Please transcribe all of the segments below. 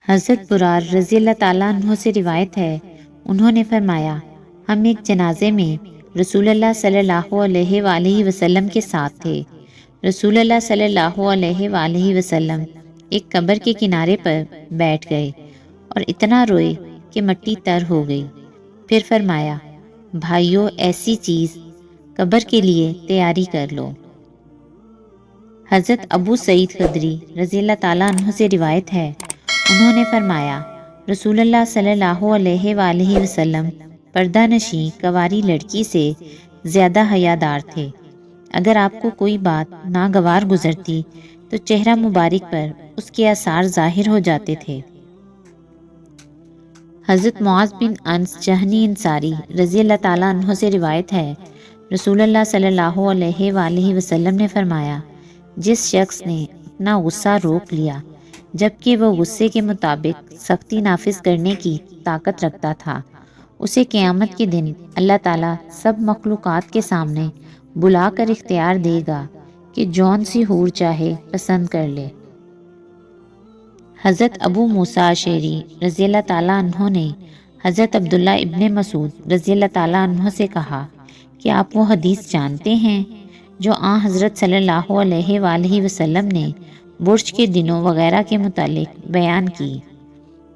حضرت برار رضی اللہ تعالیٰ عنہ سے روایت ہے، انہوں نے فرمایا، ہم ایک جنازے میں رسول اللہ صلی اللہ علیہ وآلہ وسلم کے ساتھ تھے۔ رسول اللہ صلی اللہ علیہ وآلہ وسلم ایک قبر کے کنارے پر بیٹھ گئے اور اتنا روئے کہ مٹی تر ہو گئی۔ پھر فرمایا، بھائیو، ایسی چیز قبر کے لیے تیاری کر لو۔ حضرت ابو سعید خدری رضی اللہ تعالیٰ عنہ سے روایت ہے، انہوں نے فرمایا، رسول اللہ صلی اللہ علیہ وآلہ وسلم پردہ نشیں کنواری لڑکی سے زیادہ حیادار تھے۔ اگر آپ کو کوئی بات ناگوار گزرتی تو چہرہ مبارک پر اس کے آثار ظاہر ہو جاتے تھے۔ حضرت معاذ بن انس جہنی انصاری رضی اللہ تعالیٰ عنہ سے روایت ہے، رسول اللہ صلی اللہ علیہ وآلہ وسلم نے فرمایا، جس شخص نے اپنا غصہ روک لیا جبکہ وہ غصے کے مطابق سختی نافذ کرنے کی طاقت رکھتا تھا، اسے قیامت کے دن اللہ تعالیٰ سب مخلوقات کے سامنے بلا کر اختیار دے گا کہ جون سی حور چاہے پسند کر لے۔ حضرت ابو موسیٰ اشعری رضی اللہ تعالیٰ عنہ نے حضرت عبداللہ ابن مسعود رضی اللہ تعالیٰ عنہ سے کہا کہ آپ وہ حدیث جانتے ہیں جو حضرت صلی اللہ علیہ وآلہ وسلم نے برج کے دنوں وغیرہ کے متعلق بیان کی؟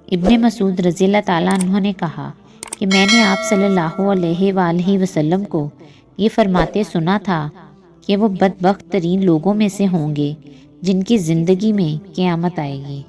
ابن مسعود رضی اللہ تعالیٰ عنہ نے کہا کہ میں نے آپ صلی اللہ علیہ وآلہ وسلم کو یہ فرماتے سنا تھا کہ وہ بدبخت ترین لوگوں میں سے ہوں گے جن کی زندگی میں قیامت آئے گی۔